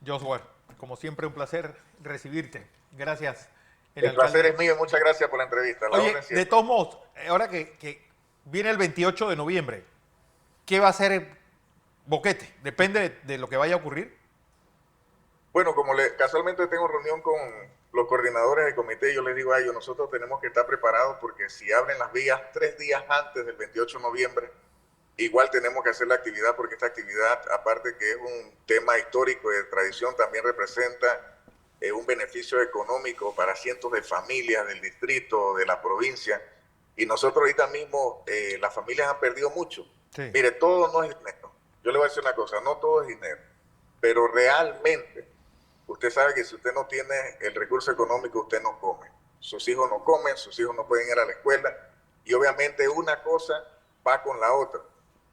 Joshua, como siempre un placer recibirte. Gracias. El placer es mío y muchas gracias por la entrevista. Oye, de todos modos, ahora que viene el 28 de noviembre, ¿qué va a hacer Boquete, depende de lo que vaya a ocurrir. Bueno, casualmente tengo reunión con los coordinadores del comité, yo les digo a ellos, nosotros tenemos que estar preparados porque si abren las vías 3 días antes del 28 de noviembre, igual tenemos que hacer la actividad porque esta actividad, aparte que es un tema histórico y de tradición, también representa un beneficio económico para cientos de familias del distrito, de la provincia. Y nosotros ahorita mismo, las familias han perdido mucho. Sí. Mire, todo no es dinero. Yo le voy a decir una cosa, no todo es dinero, pero realmente usted sabe que si usted no tiene el recurso económico, usted no come. Sus hijos no comen, sus hijos no pueden ir a la escuela y obviamente una cosa va con la otra.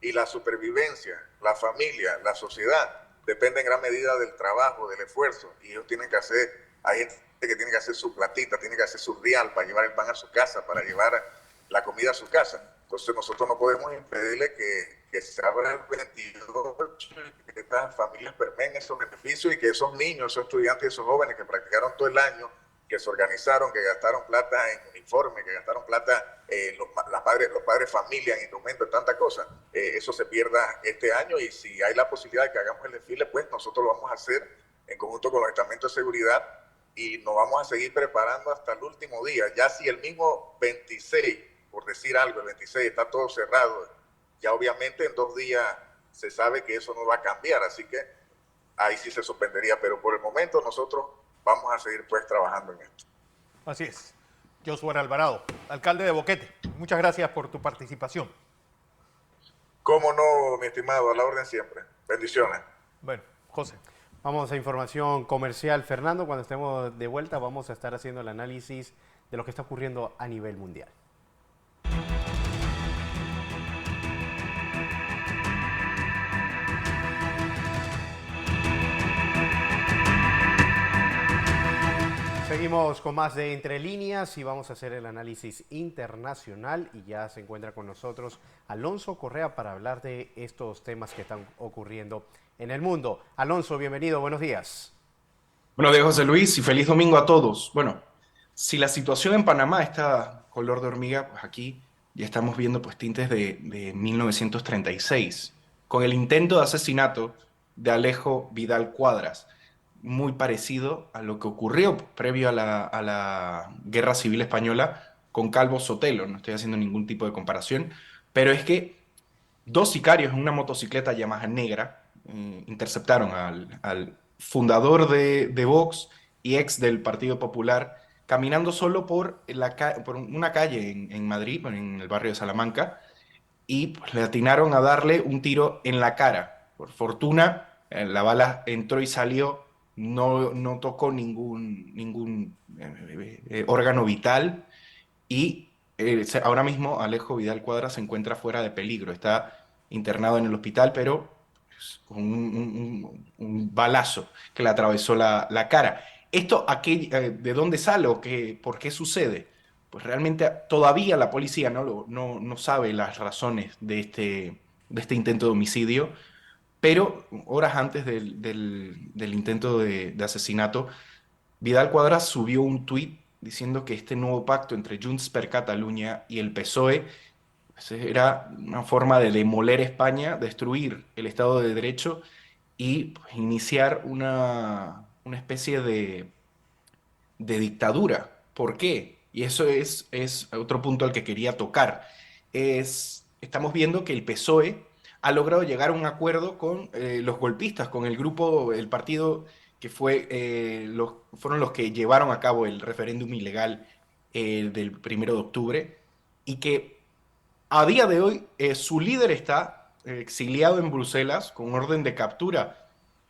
Y la supervivencia, la familia, la sociedad, depende en gran medida del trabajo, del esfuerzo. Y ellos tienen que hacer, hay gente que tiene que hacer su platita, tiene que hacer su real para llevar el pan a su casa, para llevar la comida a su casa. Entonces nosotros no podemos impedirle que se abra el 28 y que estas familias permeen esos beneficios y que esos niños, esos estudiantes y esos jóvenes que practicaron todo el año, que se organizaron, que gastaron plata en uniforme, que gastaron plata los padres familia en instrumentos, tantas cosas, eso se pierda este año y si hay la posibilidad de que hagamos el desfile, pues nosotros lo vamos a hacer en conjunto con los estamentos de seguridad y nos vamos a seguir preparando hasta el último día. Ya si el mismo 26, por decir algo, el 26 está todo cerrado, ya obviamente en 2 días se sabe que eso no va a cambiar, así que ahí sí se suspendería, pero por el momento nosotros vamos a seguir pues trabajando en esto. Así es. Josué Alvarado, alcalde de Boquete, muchas gracias por tu participación. Cómo no, mi estimado, a la orden siempre. Bendiciones. Bueno, José. Vamos a información comercial. Fernando, cuando estemos de vuelta vamos a estar haciendo el análisis de lo que está ocurriendo a nivel mundial. Seguimos con más de Entre Líneas y vamos a hacer el análisis internacional y ya se encuentra con nosotros Alonso Correa para hablar de estos temas que están ocurriendo en el mundo. Alonso, bienvenido, buenos días. Buenos días, José Luis, y feliz domingo a todos. Bueno, si la situación en Panamá está color de hormiga, pues aquí ya estamos viendo pues tintes de 1936, con el intento de asesinato de Alejo Vidal Cuadras, muy parecido a lo que ocurrió previo a la Guerra Civil Española con Calvo Sotelo. No estoy haciendo ningún tipo de comparación, pero es que 2 sicarios en una motocicleta Yamaha negra interceptaron al fundador de Vox y ex del Partido Popular caminando solo por una calle en Madrid, en el barrio de Salamanca, y pues, le atinaron a darle un tiro en la cara. Por fortuna, la bala entró y salió. No tocó ningún órgano vital y ahora mismo Alejo Vidal Cuadras se encuentra fuera de peligro. Está internado en el hospital, pero pues, con un balazo que le atravesó la cara. ¿Esto de dónde sale o por qué sucede? Pues realmente todavía la policía no sabe las razones de este intento de homicidio. Pero horas antes del intento de asesinato, Vidal Quadras subió un tuit diciendo que este nuevo pacto entre Junts per Catalunya y el PSOE pues, era una forma de demoler España, destruir el Estado de Derecho y pues, iniciar una especie de dictadura. ¿Por qué? Y eso es otro punto al que quería tocar. Estamos viendo que el PSOE ha logrado llegar a un acuerdo con los golpistas, con el partido que fueron los que llevaron a cabo el referéndum ilegal del 1 de octubre, y que a día de hoy su líder está exiliado en Bruselas con orden de captura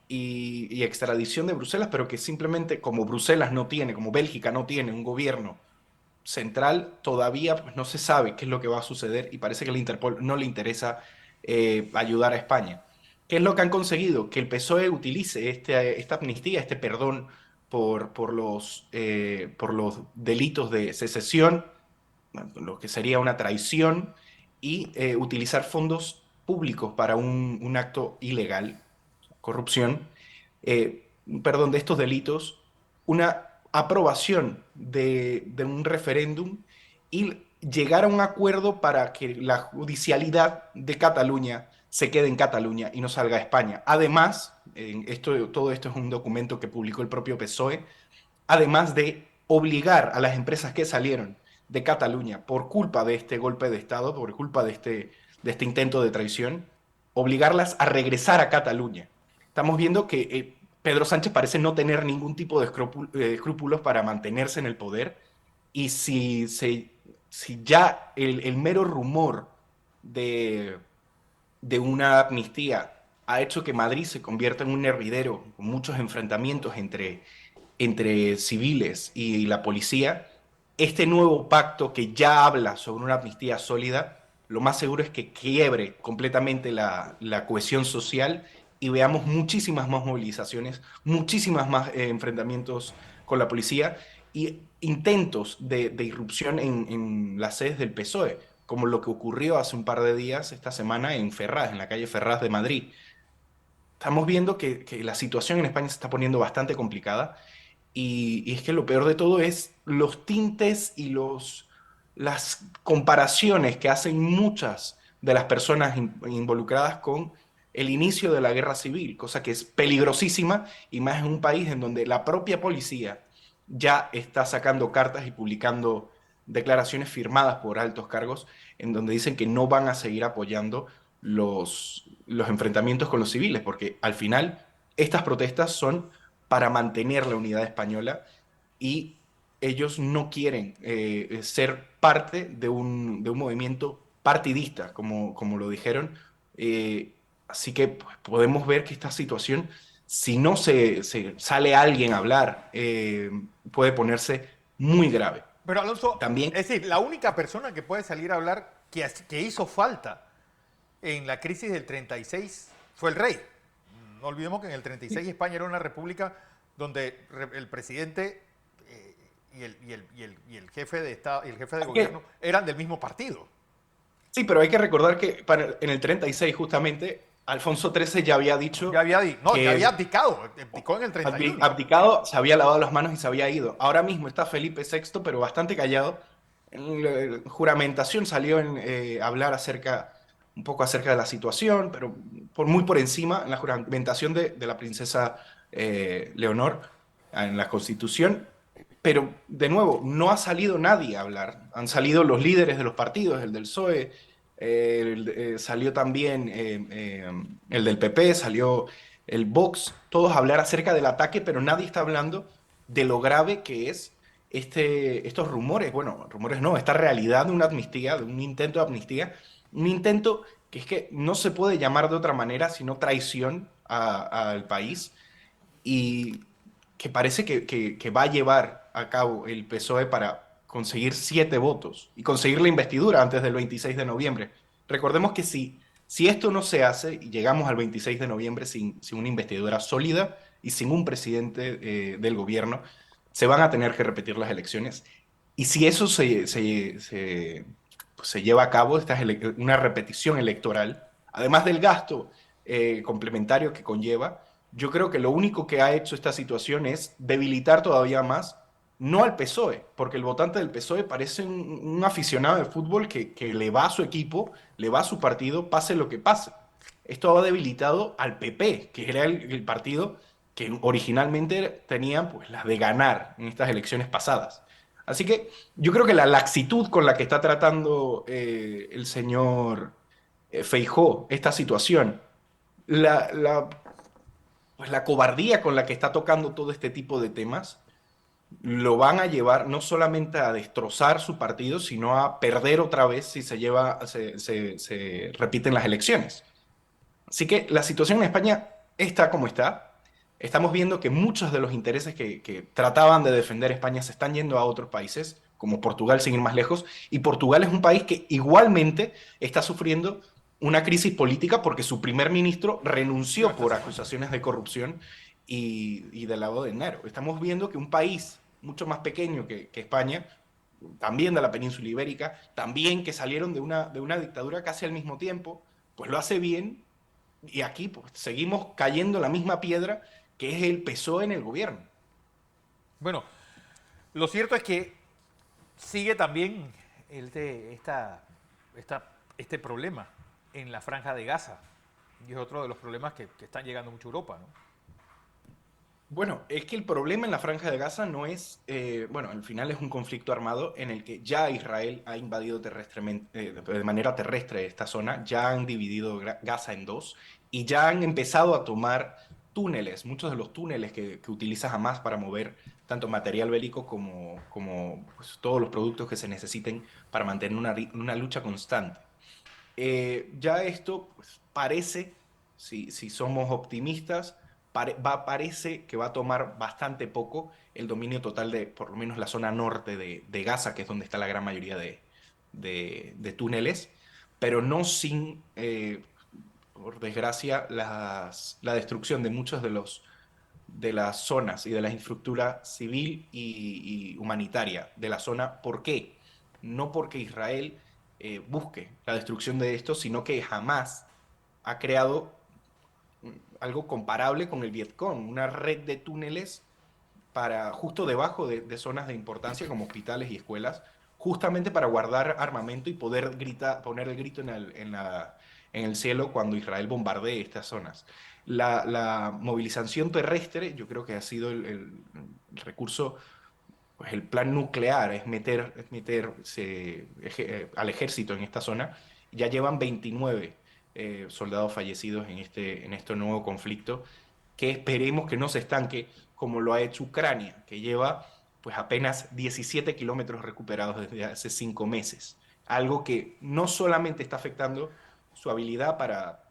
y extradición de Bruselas, pero que simplemente como como Bélgica no tiene un gobierno central, todavía pues, no se sabe qué es lo que va a suceder y parece que a la Interpol no le interesa ayudar a España. ¿Qué es lo que han conseguido? Que el PSOE utilice esta amnistía, este perdón por los delitos de secesión, lo que sería una traición, y utilizar fondos públicos para un acto ilegal, corrupción, perdón, de estos delitos, una aprobación de un referéndum y llegar a un acuerdo para que la judicialidad de Cataluña se quede en Cataluña y no salga a España. Además, todo esto es un documento que publicó el propio PSOE, además de obligar a las empresas que salieron de Cataluña por culpa de este golpe de Estado, por culpa de este intento de traición, obligarlas a regresar a Cataluña. Estamos viendo que Pedro Sánchez parece no tener ningún tipo de escrúpulos para mantenerse en el poder, y si ya el mero rumor de, de una amnistía ha hecho que Madrid se convierta en un hervidero con muchos enfrentamientos entre civiles y la policía, este nuevo pacto que ya habla sobre una amnistía sólida, lo más seguro es que quiebre completamente la cohesión social y veamos muchísimas más movilizaciones, muchísimas más enfrentamientos con la policía y intentos de irrupción en las sedes del PSOE, como lo que ocurrió hace un par de días, esta semana, en Ferraz, en la calle Ferraz de Madrid. Estamos viendo que la situación en España se está poniendo bastante complicada, y es que lo peor de todo es los tintes y las comparaciones que hacen muchas de las personas involucradas con el inicio de la guerra civil, cosa que es peligrosísima, y más en un país en donde la propia policía ya está sacando cartas y publicando declaraciones firmadas por altos cargos en donde dicen que no van a seguir apoyando los enfrentamientos con los civiles, porque al final estas protestas son para mantener la unidad española, y ellos no quieren ser parte de un movimiento partidista, como lo dijeron. Así que pues, podemos ver que esta situación, si no se sale alguien a hablar, puede ponerse muy grave. Pero Alonso, También, es decir, la única persona que puede salir a hablar que hizo falta en la crisis del 36 fue el rey. No olvidemos que en el 36 España era una república donde el presidente y el jefe de Estado y el jefe de gobierno eran del mismo partido. sí, pero hay que recordar que en el 36 justamente Alfonso XIII ya había dicho Ya había abdicado en el 31. abdicado, se había lavado las manos y se había ido. Ahora mismo está Felipe VI, pero bastante callado. En la juramentación salió a hablar un poco acerca de la situación, pero muy por encima, en la juramentación de la princesa Leonor, en la Constitución. Pero, de nuevo, no ha salido nadie a hablar. Han salido los líderes de los partidos, el del PSOE, salió también el del PP, salió el Vox, todos a hablar acerca del ataque, pero nadie está hablando de lo grave que es estos rumores, bueno, rumores no, esta realidad de una amnistía, de un intento de amnistía, un intento que es que no se puede llamar de otra manera sino traición al país, y que parece que va a llevar a cabo el PSOE para conseguir 7 votos y conseguir la investidura antes del 26 de noviembre. Recordemos que si esto no se hace y llegamos al 26 de noviembre sin una investidura sólida y sin un presidente del gobierno, se van a tener que repetir las elecciones. Y si eso se lleva a cabo, esta es una repetición electoral, además del gasto complementario que conlleva, yo creo que lo único que ha hecho esta situación es debilitar todavía más, no al PSOE, porque el votante del PSOE parece un aficionado de fútbol que le va a su equipo, le va a su partido, pase lo que pase. Esto ha debilitado al PP, que era el partido que originalmente tenía pues, las de ganar en estas elecciones pasadas. Así que yo creo que la laxitud con la que está tratando el señor Feijóo esta situación, la pues la cobardía con la que está tocando todo este tipo de temas, lo van a llevar no solamente a destrozar su partido, sino a perder otra vez si se repiten las elecciones. Así que la situación en España está como está. Estamos viendo que muchos de los intereses que trataban de defender España se están yendo a otros países, como Portugal, sin ir más lejos, y Portugal es un país que igualmente está sufriendo una crisis política porque su primer ministro renunció por acusaciones de corrupción y de lavado de dinero. Estamos viendo que un país mucho más pequeño que España, también de la península ibérica, también que salieron de una dictadura casi al mismo tiempo, pues lo hace bien, y aquí pues, seguimos cayendo en la misma piedra que es el PSOE en el gobierno. Bueno, lo cierto es que sigue también este problema en la Franja de Gaza. Y es otro de los problemas que están llegando mucho a Europa, ¿no? Bueno, es que el problema en la Franja de Gaza no es, bueno, al final es un conflicto armado en el que ya Israel ha invadido terrestremente, de manera terrestre esta zona, ya han dividido Gaza en dos y ya han empezado a tomar túneles, muchos de los túneles que utiliza Hamas para mover tanto material bélico como pues, todos los productos que se necesiten para mantener una lucha constante. Ya esto pues, parece, si somos optimistas, parece que va a tomar bastante poco el dominio total de por lo menos la zona norte de Gaza, que es donde está la gran mayoría de túneles, pero no sin, por desgracia, la destrucción de muchos de las zonas y de la infraestructura civil y humanitaria de la zona. ¿Por qué? No porque Israel busque la destrucción de esto, sino que jamás ha creado algo comparable con el Vietcong, una red de túneles para justo debajo de zonas de importancia como hospitales y escuelas, justamente para guardar armamento y poder poner el grito en el cielo cuando Israel bombardee estas zonas. La movilización terrestre, yo creo que ha sido el recurso, pues el plan nuclear, es meter al ejército en esta zona. Ya llevan 29 soldados fallecidos en este nuevo conflicto, que esperemos que no se estanque como lo ha hecho Ucrania, que lleva pues apenas 17 kilómetros recuperados desde hace 5 meses. Algo que no solamente está afectando su habilidad para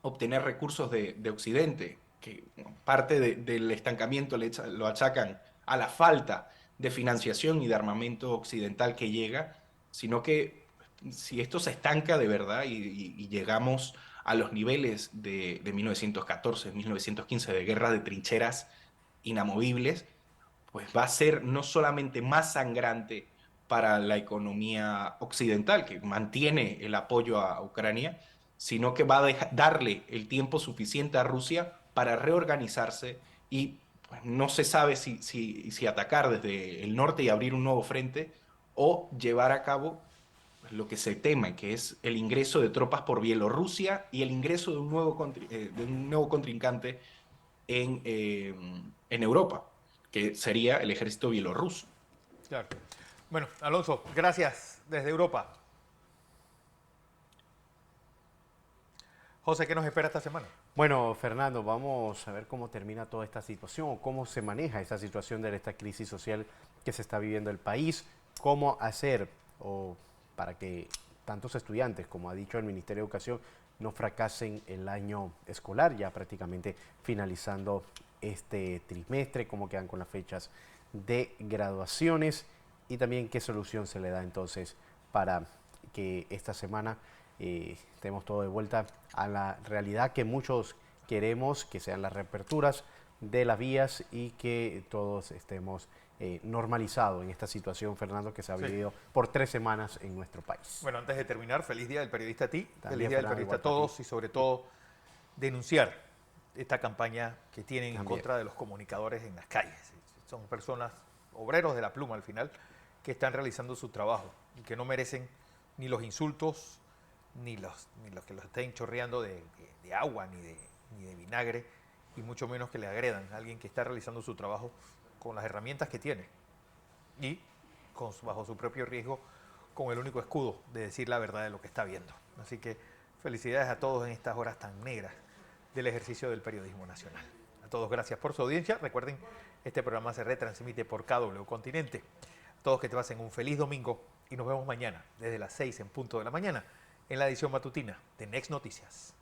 obtener recursos de Occidente, que parte del estancamiento lo achacan a la falta de financiación y de armamento occidental que llega, sino que si esto se estanca de verdad y llegamos a los niveles de 1914, 1915, de guerra de trincheras inamovibles, pues va a ser no solamente más sangrante para la economía occidental, que mantiene el apoyo a Ucrania, sino que va a darle el tiempo suficiente a Rusia para reorganizarse y pues, no se sabe si atacar desde el norte y abrir un nuevo frente o llevar a cabo pues, lo que se teme, que es el ingreso de tropas por Bielorrusia y el ingreso de un nuevo contrincante en Europa, que sería el ejército bielorruso. Claro. Bueno, Alonso, gracias desde Europa. José, ¿qué nos espera esta semana? Bueno, Fernando, vamos a ver cómo termina toda esta situación, o cómo se maneja esta situación de esta crisis social que se está viviendo el país, cómo hacer para que tantos estudiantes, como ha dicho el Ministerio de Educación, no fracasen el año escolar, ya prácticamente finalizando este trimestre, cómo quedan con las fechas de graduaciones y también qué solución se le da entonces para que esta semana estemos todo de vuelta a la realidad que muchos queremos, que sean las reaperturas de las vías y que todos estemos normalizados en esta situación, Fernando, que se ha vivido por 3 semanas en nuestro país. Bueno, antes de terminar, feliz Día del Periodista a ti, También, feliz Día del Fernando, Periodista a igual para todos ti. y sobre todo denunciar esta campaña que tienen en También. contra de los comunicadores en las calles. Son personas, obreros de la pluma al final, que están realizando su trabajo y que no merecen ni los insultos, ni los que los estén chorreando de agua, ni de vinagre, y mucho menos que le agredan a alguien que está realizando su trabajo con las herramientas que tiene y bajo su propio riesgo, con el único escudo de decir la verdad de lo que está viendo. Así que felicidades a todos en estas horas tan negras del ejercicio del periodismo nacional. A todos gracias por su audiencia. Recuerden, este programa se retransmite por KW Continente. A todos que te pasen un feliz domingo y nos vemos mañana desde las 6 en punto de la mañana en la edición matutina de Next Noticias.